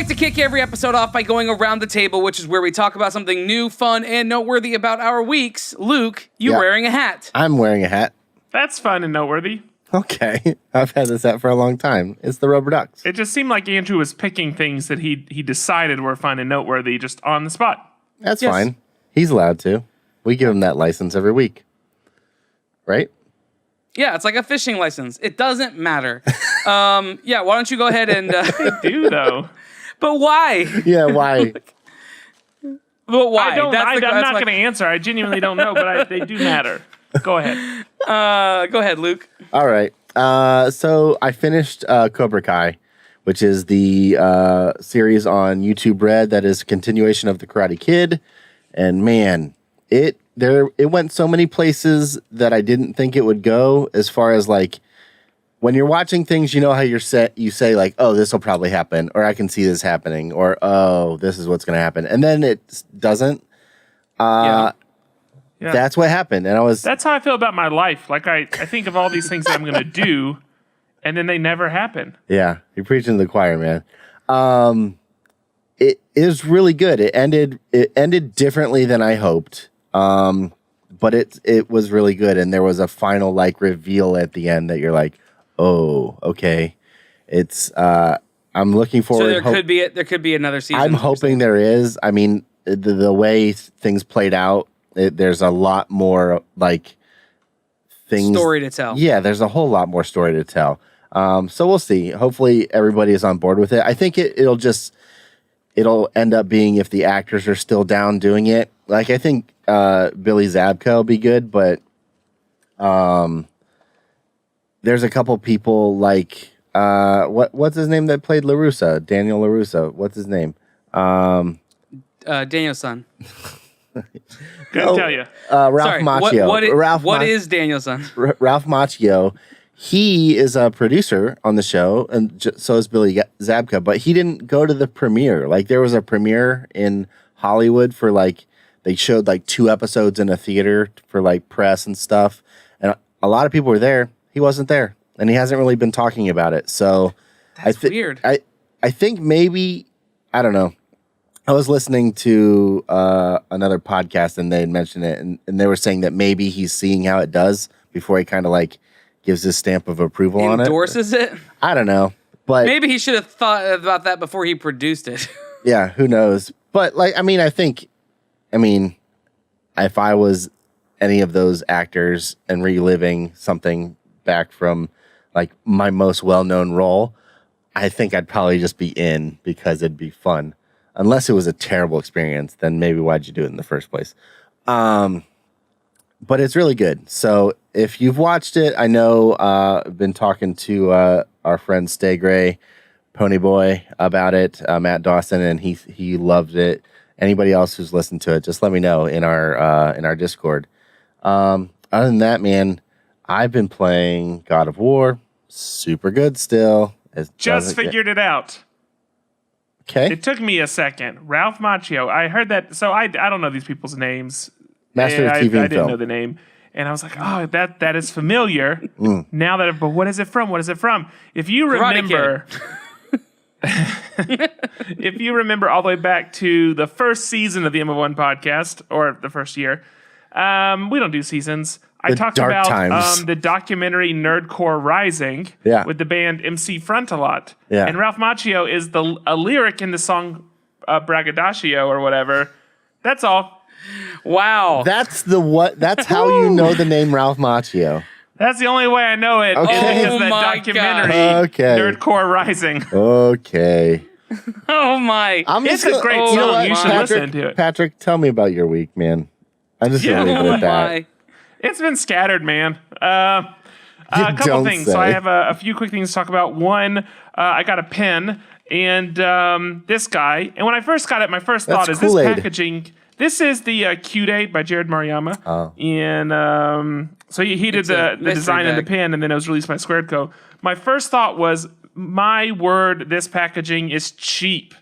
like to kick every episode off by going around the table, which is where we talk about something new, fun, and noteworthy about our weeks. Luke, you're wearing a hat. I'm wearing a hat. That's fun and noteworthy. Okay. I've had this hat for a long time. It's the Rubber Ducks. It just seemed like Andrew was picking things that he decided were fun and noteworthy just on the spot. That's fine. He's allowed to. We give him that license every week. Right? Yeah, it's like a fishing license. It doesn't matter. Why don't you go ahead and... They do, though. But why? Yeah, why? But why? I'm not going to answer. I genuinely don't know, but they do matter. Go ahead. Go ahead, Luke. All right. So I finished Cobra Kai, which is the series on YouTube Red that is a continuation of The Karate Kid. And man, it went so many places that I didn't think it would go, as far as like when you're watching things, you know how you say like, oh, this will probably happen, or I can see this happening, or oh, this is what's going to happen. And then it doesn't. Yeah. That's what happened. And that's how I feel about my life. Like I think of all these things that I'm going to do, and then they never happen. Yeah. You're preaching to the choir, man. It is really good. It ended differently than I hoped. But it was really good. And there was a final like reveal at the end that you're like, oh, okay. It's, I'm looking forward. So there could be another season. I'm hoping there is. I mean, the way things played out, there's a lot more like things. Story to tell. Yeah, there's a whole lot more story to tell. So we'll see. Hopefully everybody is on board with it. I think it'll end up being, if the actors are still down doing it. Like I think Billy Zabka will be good, but there's a couple people like what's his name that played LaRusso? Daniel LaRusso. What's his name? Daniel-san. Couldn't tell you. Ralph Macchio. What is Daniel-san? Ralph Macchio. He is a producer on the show, and so is Billy Zabka, but he didn't go to the premiere. Like, there was a premiere in Hollywood for, like, they showed, like, 2 episodes in a theater for, like, press and stuff, and a lot of people were there. He wasn't there, and he hasn't really been talking about it, so... That's weird. I think maybe... I don't know. I was listening to another podcast, and they had mentioned it, and they were saying that maybe he's seeing how it does before he kind of, like, gives his stamp of approval on it. Endorses it? I don't know. But maybe he should have thought about that before he produced it. Yeah, who knows? But like, I mean, if I was any of those actors and reliving something back from like my most well-known role, I think I'd probably just be in because it'd be fun. Unless it was a terrible experience, then maybe why'd you do it in the first place? But it's really good. So if you've watched it, I know I've been talking to our friend Stay Gray, Ponyboy, about it, Matt Dawson, and he loved it. Anybody else who's listened to it, just let me know in our Discord. Other than that, man, I've been playing God of War. Super good still. Just figured it out. Okay. It took me a second. Ralph Macchio. I heard that. So I don't know these people's names. Master of TV and film. I didn't know the name. And I was like, oh, that is familiar. Now that, but what is it from? What is it from? If you remember, if you remember all the way back to the first season of the M1 podcast, or the first year, we don't do seasons. I talked about the documentary Nerdcore Rising with the band MC Frontalot. Yeah. And Ralph Macchio is a lyric in the song Braggadocio or whatever. That's all. Wow. That's how you know the name Ralph Macchio. That's the only way I know it. Okay. Is because of that documentary, Nerdcore Rising. Okay. Oh my. It's a great song. You should listen to it. Patrick, tell me about your week, man. I'm just going to leave it at that. It's been scattered, man. A couple things. So I have a few quick things to talk about. One, I got a pen, and this guy. And when I first got it, my first thought is this packaging. This is the Q-Date by Jared Mariyama. Oh. And so he did the design of the pen, and then it was released by Squared Co. My first thought was, my word, this packaging is cheap.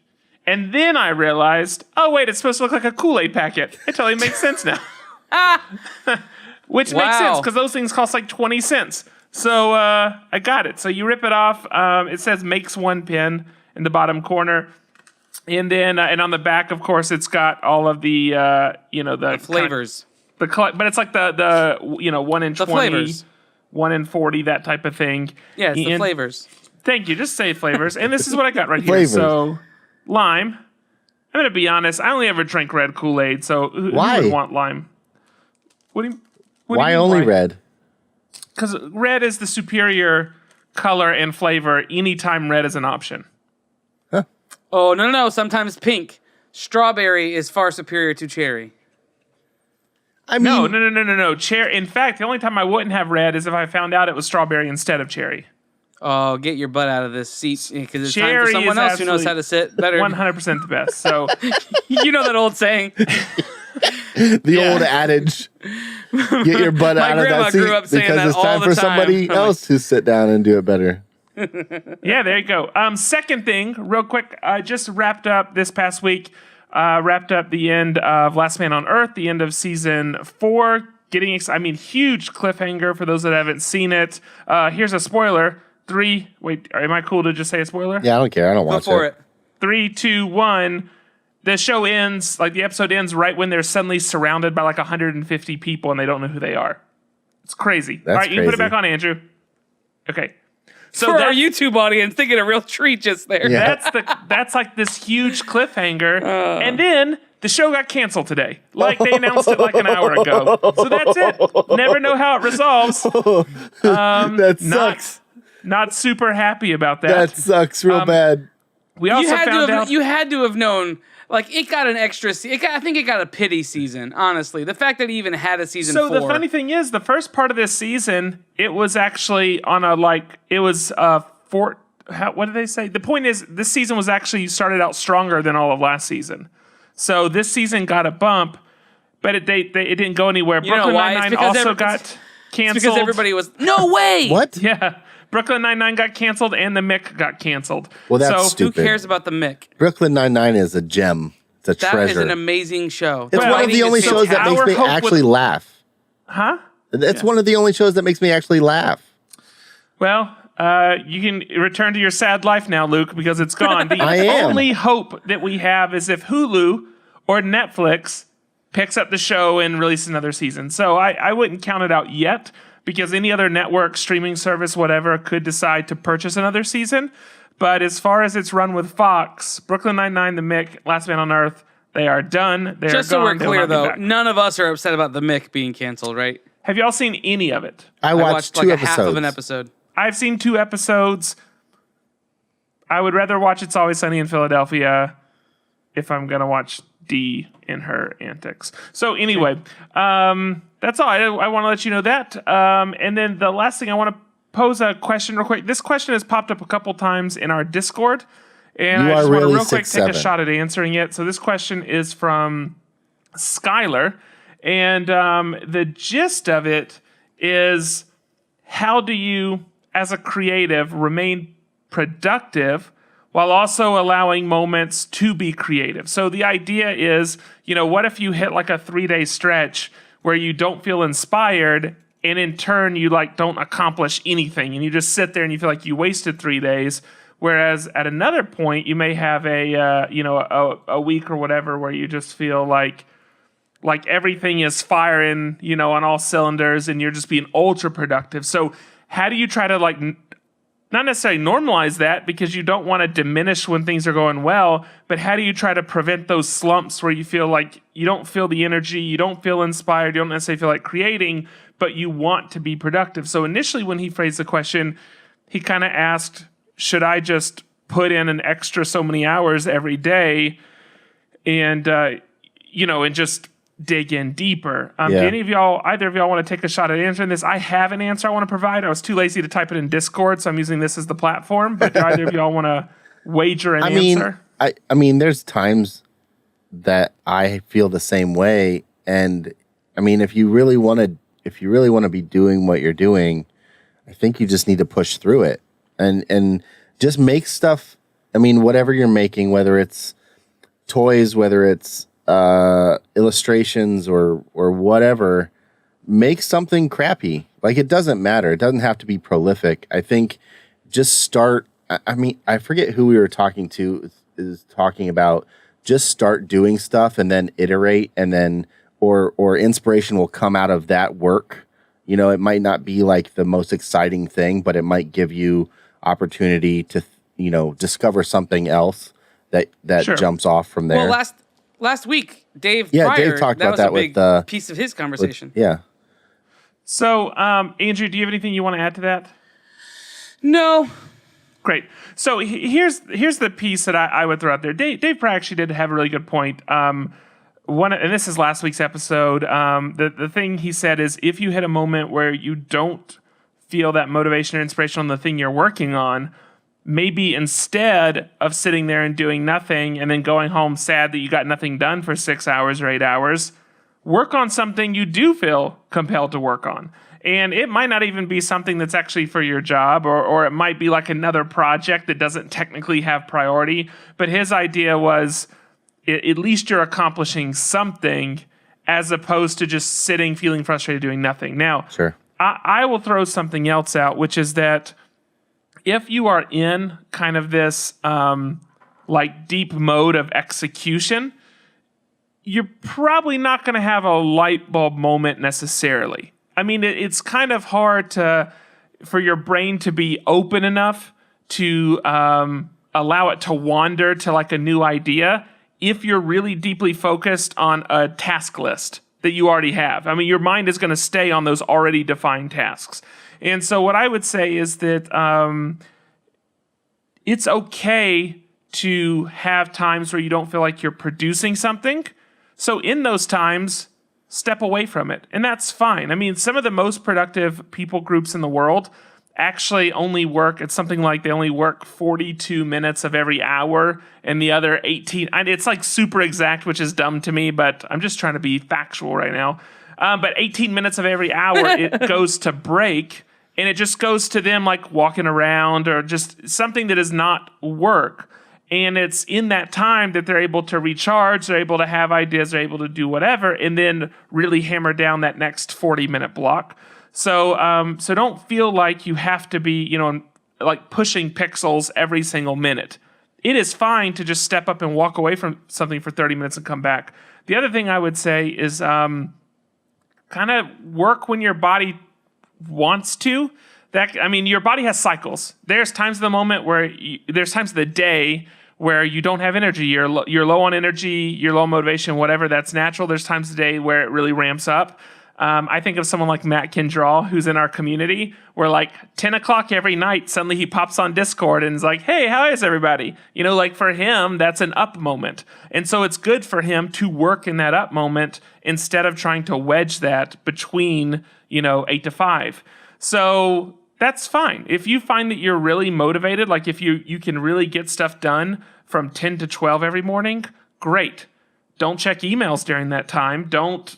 And then I realized, oh, wait, it's supposed to look like a Kool-Aid packet. It totally makes sense now. Which makes sense, because those things cost like 20 cents. So I got it. So you rip it off. It says makes one pen in the bottom corner. And then, and on the back, of course, it's got all of the, the flavors. But it's like the 1 in 20, flavors. 1 in 40, that type of thing. Yeah, it's the flavors. Thank you. Just say flavors. And this is what I got right here. Flavors. So, lime. I'm going to be honest. I only ever drink red Kool-Aid, so who would want lime? What do you Why mean, only red? Because red is the superior color and flavor anytime red is an option. Huh. Oh, no. Sometimes pink. Strawberry is far superior to cherry. I mean, No. Cherry. In fact, the only time I wouldn't have red is if I found out it was strawberry instead of cherry. Oh, get your butt out of this seat because it's Cherry time for someone is else who knows how to sit better. 100% the best. So You know that old saying. the old adage, get your butt My out of grandma that seat grew up saying because that it's all time the for time. somebody I'm else to sit down and do it better. yeah, there you go. Second thing, real quick, I just wrapped up this past week. Wrapped up the end of Last Man on Earth, the end of season 4. Huge cliffhanger for those that haven't seen it. Here's a spoiler. 3. Wait, am I cool to just say a spoiler? Yeah, I don't care. I don't Go watch for it. it. 3, 2, 1. The show ends, the episode ends right when they're suddenly surrounded by 150 people and they don't know who they are. It's crazy. That's All right, you can put it crazy. back on, Andrew. Okay. So For our that's- YouTube audience, they get a real treat just there. Yeah. that's this huge cliffhanger. And then the show got canceled today. They announced it an hour ago. So that's it. Never know how it resolves. That sucks. Not super happy about that. That sucks real bad. We also found out You had to have known. It got an extra. I think it got a pity season. Honestly, the fact that it even had a season. So 4. the funny thing is, the first part of this season, it was actually on a what did they say? The point is, this season was actually started out stronger than all of last season. So this season got a bump, but it didn't go anywhere. You know Brooklyn why? Nine-Nine It's because also got canceled. because everybody was no way. What? Yeah. Brooklyn Nine-Nine got canceled and the Mick got canceled. Well, that's so, stupid. Who cares about the Mick? Brooklyn Nine-Nine is a gem. It's a That treasure. is an amazing show. It's one of writing the is only shows that fantastic. makes me Our hope actually laugh. Huh? It's one of the only shows that makes me actually laugh. Well, you can return to your sad life now, Luke, because it's gone. The I am. only hope that we have is if Hulu or Netflix picks up the show and releases another season. So I wouldn't count it out yet, because any other network, streaming service, whatever, could decide to purchase another season. But as far as it's run with Fox, Brooklyn Nine-Nine, The Mick, Last Man on Earth, they are done. They Just are so gone. we're They will clear, not be though, back. none of us are upset about the Mick being canceled, right? Have y'all seen any of it? I I watched watched two a episodes. half of an episode. I've seen 2 episodes. I would rather watch It's Always Sunny in Philadelphia if I'm going to watch Dee and her antics. So anyway, that's all. I want to let you know that. And then the last thing, I want to pose a question real quick. This question has popped up a couple times in our Discord. And You I just are want to really real quick take a 6'7". shot at answering it. So this question is from Skylar. And the gist of it is, how do you, as a creative, remain productive while also allowing moments to be creative? So the idea is, what if you hit a 3-day stretch where you don't feel inspired, and in turn you don't accomplish anything, and you just sit there and you feel like you wasted 3 days. Whereas at another point you may have a week or whatever where you just feel like everything is firing, on all cylinders, and you're just being ultra productive. So how do you try to not necessarily normalize that, because you don't want to diminish when things are going well, but how do you try to prevent those slumps where you feel like you don't feel the energy, you don't feel inspired, you don't necessarily feel like creating, but you want to be productive? So initially when he phrased the question, he kind of asked, should I just put in an extra so many hours every day and, and just dig in deeper? Do either of y'all want to take a shot at answering this? I have an answer I want to provide. I was too lazy to type it in Discord, so I'm using this as the platform. But do either of y'all want to wager an answer? I mean, there's times that I feel the same way, and I mean, if you really want to be doing what you're doing, I think you just need to push through it and just make stuff. I mean, whatever you're making, whether it's toys, whether it's illustrations or whatever, make something crappy. It doesn't matter. It doesn't have to be prolific. I think just start. I mean, I forget who we were talking to. is talking about just start doing stuff and then iterate, and then or inspiration will come out of that work. You know, it might not be like the most exciting thing, but it might give you opportunity to, you know, discover something else that Sure. jumps off from there. Well, last week, Dave Yeah, Pryor, Dave talked that about was that a with, big piece of his conversation. Yeah. So, Andrew, do you have anything you want to add to that? No. Great. So here's the piece that I would throw out there. Dave Pryor actually did have a really good point. And this is last week's episode. The thing he said is, if you hit a moment where you don't feel that motivation or inspiration on the thing you're working on, maybe instead of sitting there and doing nothing and then going home sad that you got nothing done for 6 hours or 8 hours, work on something you do feel compelled to work on. And it might not even be something that's actually for your job, or it might be like another project that doesn't technically have priority. But his idea was, at least you're accomplishing something as opposed to just sitting, feeling frustrated, doing nothing. Now, Sure. I will throw something else out, which is that if you are in kind of this like deep mode of execution, you're probably not going to have a light bulb moment necessarily. I mean, it's kind of hard for your brain to be open enough to allow it to wander to like a new idea if you're really deeply focused on a task list that you already have. I mean, your mind is going to stay on those already defined tasks. And so what I would say is that it's okay to have times where you don't feel like you're producing something. So in those times, step away from it. And that's fine. I mean, some of the most productive people groups in the world actually only work, it's something like they only work 42 minutes of every hour, and the other 18, it's like super exact, which is dumb to me, but I'm just trying to be factual right now. But 18 minutes of every hour, it goes to break, and it just goes to them like walking around or just something that is not work. And it's in that time that they're able to recharge, they're able to have ideas, they're able to do whatever, and then really hammer down that next 40-minute block. So don't feel like you have to be, you know, like pushing pixels every single minute. It is fine to just step up and walk away from something for 30 minutes and come back. The other thing I would say is kind of work when your body wants to. Your body has cycles. There's times of the moment where there's times of the day where you don't have energy, you're low on energy, you're low on motivation, whatever, that's natural. There's times of the day where it really ramps up. I think of someone like Matt Kindraw, who's in our community, where like 10 o'clock every night, suddenly he pops on Discord and is like, hey, how is everybody? You know, like for him, that's an up moment. And so it's good for him to work in that up moment instead of trying to wedge that between, 8 to 5. So that's fine. If you find that you're really motivated, like if you can really get stuff done from 10 to 12 every morning, great. Don't check emails during that time. Don't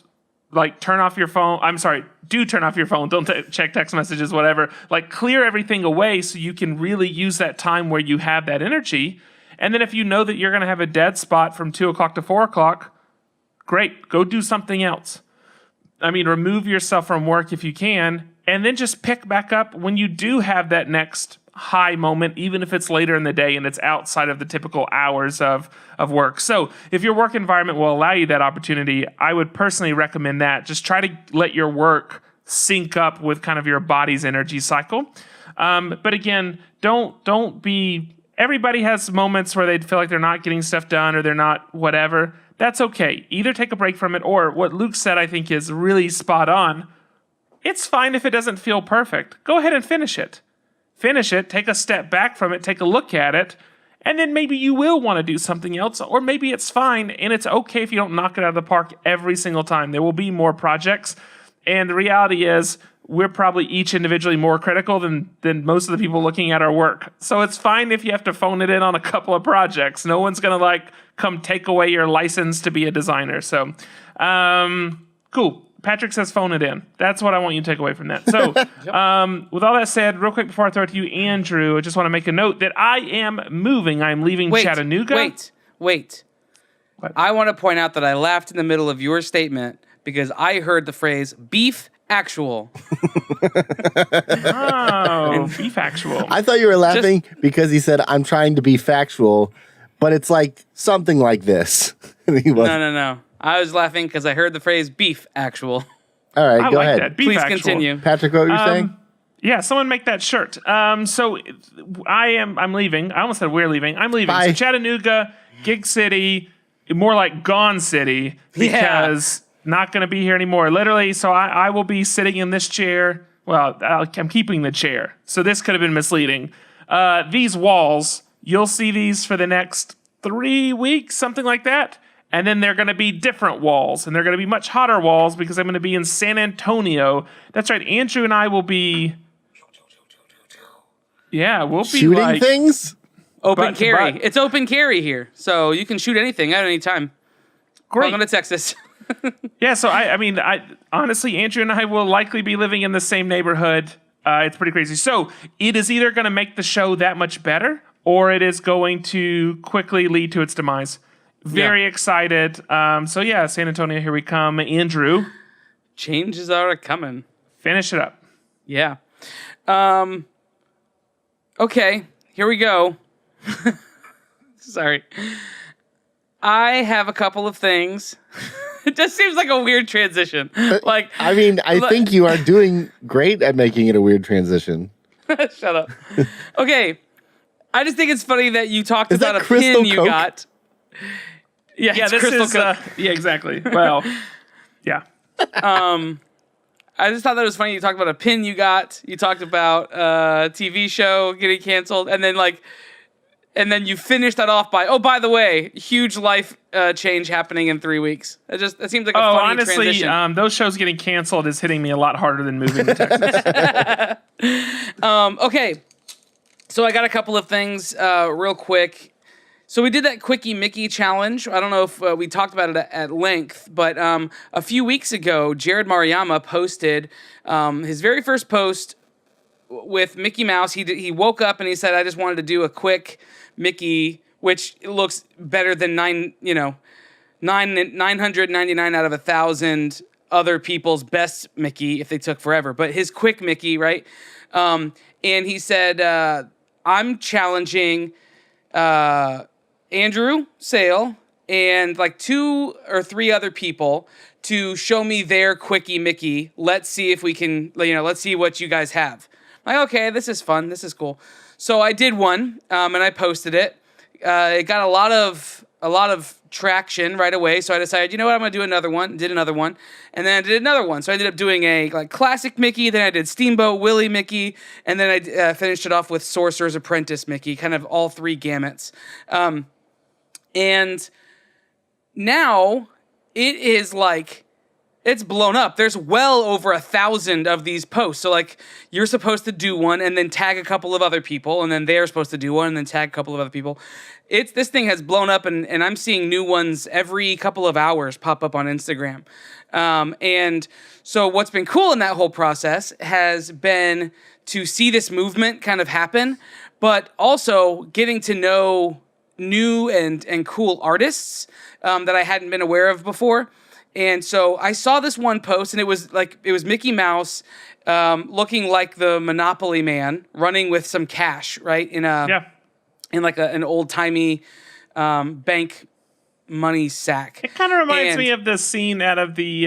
turn off your phone. I'm sorry, do turn off your phone. Don't check text messages, whatever. Like clear everything away so you can really use that time where you have that energy. And then if you know that you're going to have a dead spot from 2 o'clock to 4 o'clock, great. Go do something else. Remove yourself from work if you can, and then just pick back up when you do have that next high moment, even if it's later in the day and it's outside of the typical hours of work. So if your work environment will allow you that opportunity, I would personally recommend that. Just try to let your work sync up with kind of your body's energy cycle. But again, don't be, everybody has moments where they feel like they're not getting stuff done or they're not whatever. That's okay. Either take a break from it, or what Luke said I think is really spot on. It's fine if it doesn't feel perfect. Go ahead and finish it. Finish it, take a step back from it, take a look at it, and then maybe you will want to do something else, or maybe it's fine, and it's okay if you don't knock it out of the park every single time. There will be more projects, and the reality is we're probably each individually more critical than most of the people looking at our work. So it's fine if you have to phone it in on a couple of projects. No one's going to come take away your license to be a designer. So, cool. Patrick says phone it in. That's what I want you to take away from that. So with all that said, real quick before I throw it to you, Andrew, I just want to make a note that I am moving. I'm leaving Chattanooga. Wait. What? I want to point out that I laughed in the middle of your statement because I heard the phrase beef actual. Oh, beef actual. I thought you were laughing because he said, I'm trying to be factual, but it's like something like this. No. I was laughing because I heard the phrase beef actual. All right, I go like ahead. that. Beef Please actual. continue. Patrick, what were you saying? Yeah, someone make that shirt. So I'm leaving. I almost said we're leaving. I'm leaving. Bye. So Chattanooga, Gig City, more like Gone City, because not going to be here anymore. Literally, so I will be sitting in this chair. Well, I'm keeping the chair. So this could have been misleading. These walls, you'll see these for the next 3 weeks, something like that. And then they're going to be different walls, and they're going to be much hotter walls because I'm going to be in San Antonio. That's right. Andrew and I will be. Yeah, we'll be Shooting things? Open carry. It's open carry here, so you can shoot anything at any time. Great. Welcome to Texas. Yeah, so I mean, honestly, Andrew and I will likely be living in the same neighborhood. It's pretty crazy. So it is either going to make the show that much better, or it is going to quickly lead to its demise. Very excited. So yeah, San Antonio, here we come. Andrew, Changes are coming. finish it up. Yeah. Okay, here we go. Sorry. I have a couple of things. It just seems like a weird transition. Like, I mean, I think you are doing great at making it a weird transition. shut up. Okay. I just think it's funny that you talked Is about that a Crystal pin you Coke? got. Yeah, Yeah, it's this Crystal is. Coke. Yeah, exactly. Well, yeah. I just thought that was funny. You talked about a pin you got. You talked about a TV show getting canceled, and then you finished that off by, oh, by the way, huge life change happening in 3 weeks. It seems like a funny Honestly, transition. those shows getting canceled is hitting me a lot harder than moving to Texas. Okay, so I got a couple of things real quick. So we did that Quickie Mickey challenge. I don't know if we talked about it at length, but a few weeks ago, Jared Mariyama posted his very first post with Mickey Mouse. He woke up and he said, I just wanted to do a quick Mickey, which looks better than 999 out of 1,000 other people's best Mickey if they took forever. But his quick Mickey, right? And he said, I'm challenging Andrew Sale and like 2 or 3 other people to show me their Quickie Mickey. Let's see if we can, let's see what you guys have. I'm like, okay, this is fun. This is cool. So I did one, and I posted it. It got a lot of traction right away. So I decided, you know what, I'm gonna do another one. Did another one, and then I did another one. So I ended up doing a classic Mickey. Then I did Steamboat Willie Mickey, and then I finished it off with Sorcerer's Apprentice Mickey. Kind of all 3 gamuts. And now it is it's blown up. There's well over 1,000 of these posts. So you're supposed to do one and then tag a couple of other people, and then they're supposed to do one and then tag a couple of other people. This thing has blown up, and I'm seeing new ones every couple of hours pop up on Instagram. And so what's been cool in that whole process has been to see this movement kind of happen, but also getting to know new and cool artists that I hadn't been aware of before. And so I saw this one post, and it was Mickey Mouse looking like the Monopoly man running with some cash, right? In an old timey bank money sack. It kind of reminds me of the scene out of the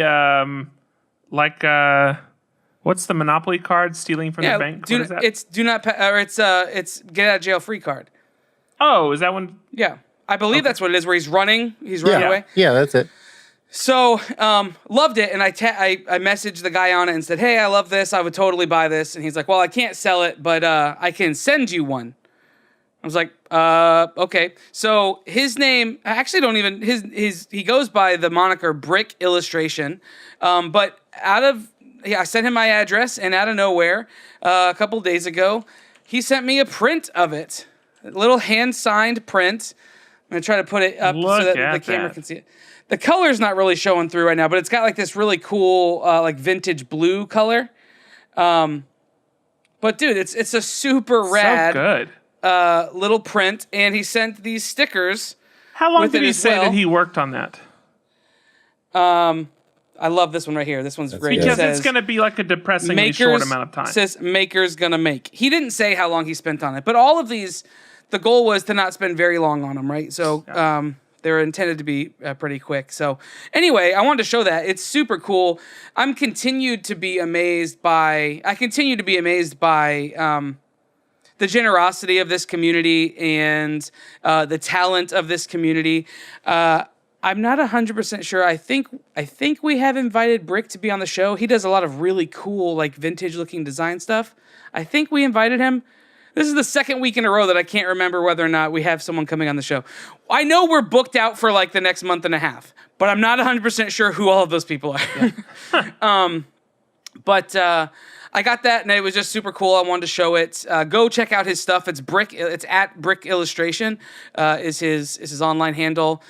what's the Monopoly card stealing from the bank? What is that? It's it's get out of jail free card. Oh, is that one? Yeah, I believe that's what it is. Where he's running away. Yeah, that's it. So, loved it, and I messaged the guy on it and said, hey, I love this, I would totally buy this, and he's like, well, I can't sell it, but I can send you one. I was like, okay. So his name, I actually don't even, he goes by the moniker Brick Illustration, but I sent him my address, and out of nowhere, a couple days ago, he sent me a print of it, a little hand-signed print. I'm going to try to put it up so that the camera can see it. The color's not really showing through right now, but it's got this really cool vintage blue color. But dude, it's a super rad so good. little print, and he sent these stickers. How long did he say that he worked on that? I love this one right here. This one's great. Because it's going to be a depressingly short amount of time. It says Maker's gonna make. He didn't say how long he spent on it, but all of these the goal was to not spend very long on them, right? So they're intended to be pretty quick. So anyway, I wanted to show that. It's super cool. I continue to be amazed by the generosity of this community and the talent of this community. I'm not 100% sure. I think we have invited Brick to be on the show. He does a lot of really cool, like, vintage-looking design stuff. I think we invited him. This is the second week in a row that I can't remember whether or not we have someone coming on the show. I know we're booked out for, like, the next month and a half, but I'm not 100% sure who all of those people are. But I got that, and it was just super cool. I wanted to show it. Go check out his stuff. It's Brick. It's at Brick Illustration. Is his online handle.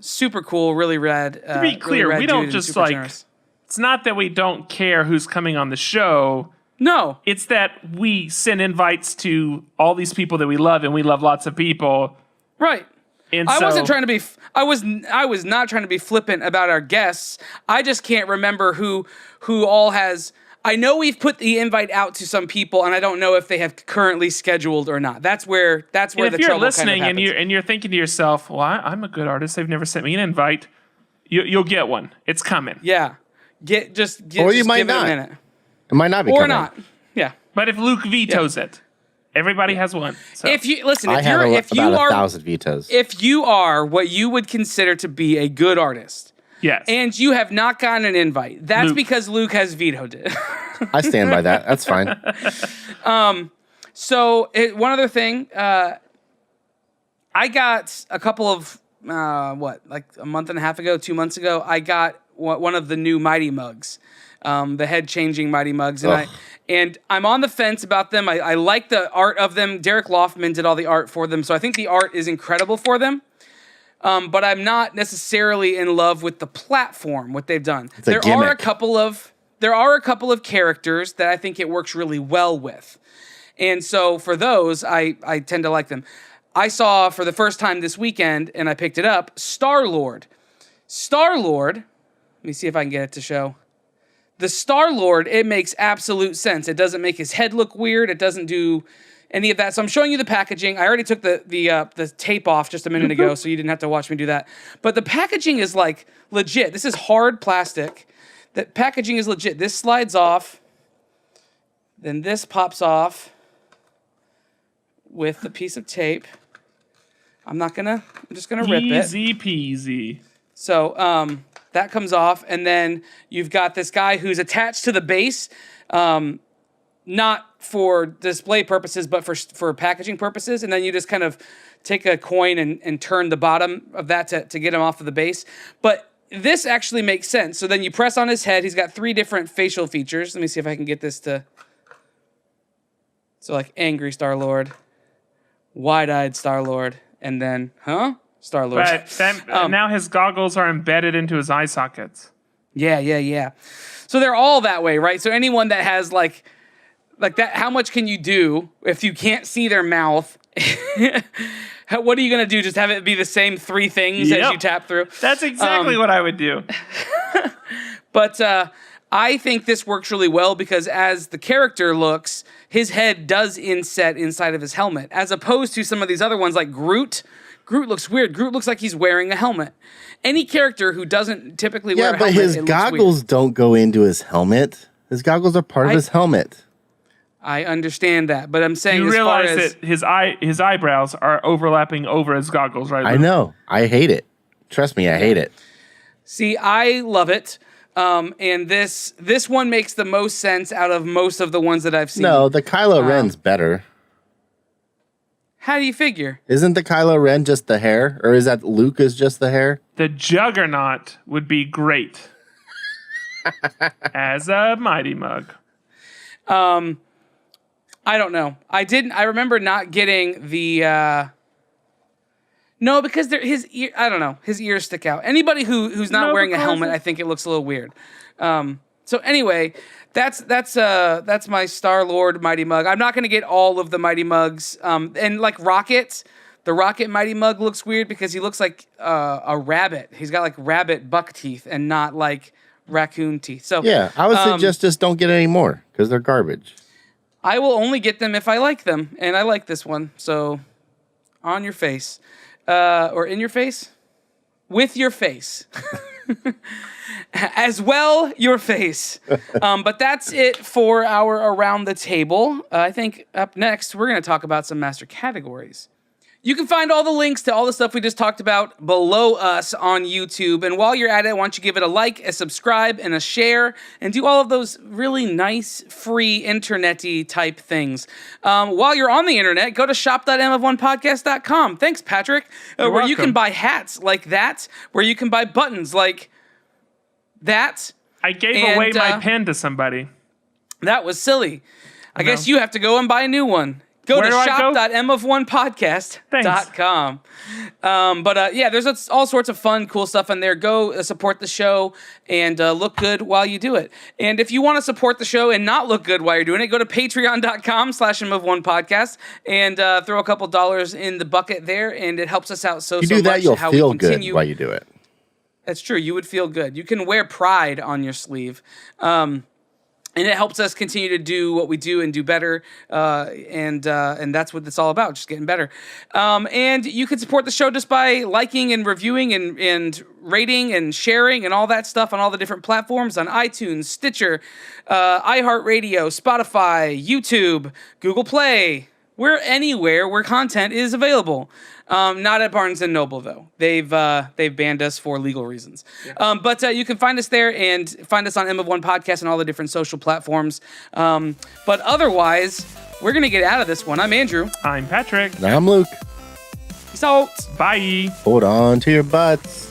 Super cool. Really rad. To be clear, really rad we don't dude, just super generous. It's not that we don't care who's coming on the show. No. It's that we send invites to all these people that we love, and we love lots of people. Right. And I wasn't trying to be. I was not trying to be flippant about our guests. I just can't remember who all has. I know we've put the invite out to some people, and I don't know if they have currently scheduled or not. That's where the trouble kind of happens. If you're listening and you're thinking to yourself, "Well, I'm a good artist. They've never sent me an invite." You'll get one. It's coming. Yeah. Or you might not. Give it a minute. It might not be Or coming. not. Yeah. But if Luke vetoes it, everybody has one. So. If you listen, I have about 1,000 vetoes. If you are what you would consider to be a good artist, yes, and you have not gotten an invite, that's because Luke has vetoed it. I stand by that. That's fine. So one other thing, I got a couple of like a month and a half ago, 2 months ago, I got one of the new Mighty Mugs, the head-changing Mighty Mugs, and I'm on the fence about them. I like the art of them. Derek Loftman did all the art for them, so I think the art is incredible for them. But I'm not necessarily in love with the platform, what they've done. There are a couple of characters that I think it works really well with. And so for those, I tend to like them. I saw for the first time this weekend, and I picked it up, Star-Lord. Star-Lord, let me see if I can get it to show. The Star-Lord, it makes absolute sense. It doesn't make his head look weird. It doesn't do any of that. So I'm showing you the packaging. I already took the tape off just a minute ago, so you didn't have to watch me do that. But the packaging is like legit. This is hard plastic. The packaging is legit. This slides off. Then this pops off with the piece of tape. I'm just gonna rip it. Easy peasy. So that comes off, and then you've got this guy who's attached to the base, not for display purposes, but for packaging purposes. And then you just kind of take a coin and turn the bottom of that to get him off of the base. But this actually makes sense. So then you press on his head. He's got 3 different facial features. Let me see if I can get this to... So like Angry Star-Lord, Wide-Eyed Star-Lord, and then, Star-Lord. But now his goggles are embedded into his eye sockets. Yeah. So they're all that way, right? So anyone that has like that, how much can you do if you can't see their mouth? What are you going to do? Just have it be the same 3 things as you tap through? That's exactly what I would do. But I think this works really well because as the character looks, his head does inset inside of his helmet, as opposed to some of these other ones like Groot. Groot looks weird. Groot looks like he's wearing a helmet. Any character who doesn't typically wear a helmet, his goggles don't go into his helmet. His goggles are part of his helmet. I understand that, but I'm saying you realize that his eyebrows are overlapping over his goggles, right? I know. I hate it. Trust me, I hate it. See, I love it. And this one makes the most sense out of most of the ones that I've seen. No, the Kylo Ren's better. How do you figure? Isn't the Kylo Ren just the hair? Or is that Luke is just the hair? The Juggernaut would be great as a Mighty Mug. I don't know. I remember not getting the... No, because his ear. I don't know. His ears stick out. Anybody who's not wearing a helmet, I think it looks a little weird. So anyway, that's my Star-Lord Mighty Mug. I'm not going to get all of the Mighty Mugs. And like Rocket, the Rocket Mighty Mug looks weird because he looks like a rabbit. He's got like rabbit buck teeth and not like raccoon teeth. So yeah, I would suggest just don't get any more because they're garbage. I will only get them if I like them, and I like this one. So on your face, or in your face, with your face. As well, your face. But that's it for our Around the Table. I think up next, we're going to talk about some master categories. You can find all the links to all the stuff we just talked about below us on YouTube. And while you're at it, why don't you give it a like, a subscribe, and a share, and do all of those really nice, free, internet-y type things. While you're on the internet, go to shop.mof1podcast.com. Thanks, Patrick. Where you can buy hats like that, where you can buy buttons like that. I gave away my pen to somebody. That was silly. I guess you have to go and buy a new one. Go to shop.mof1podcast.com. Yeah, there's all sorts of fun, cool stuff in there. Go support the show and look good while you do it. And if you want to support the show and not look good while you're doing it, go to patreon.com/mof1podcast and throw a couple dollars in the bucket there, and it helps us out so much. You do that, you'll feel good while you do it. That's true. You would feel good. You can wear pride on your sleeve. And it helps us continue to do what we do and do better, and that's what it's all about, just getting better. And you can support the show just by liking and reviewing and rating and sharing and all that stuff on all the different platforms on iTunes, Stitcher, iHeartRadio, Spotify, YouTube, Google Play. We're anywhere where content is available. Not at Barnes & Noble, though. They've banned us for legal reasons. Yeah. But you can find us there and find us on MF1 Podcast and all the different social platforms. But otherwise, we're going to get out of this one. I'm Andrew. I'm Patrick. And I'm Luke. Peace out. Bye. Hold on to your butts.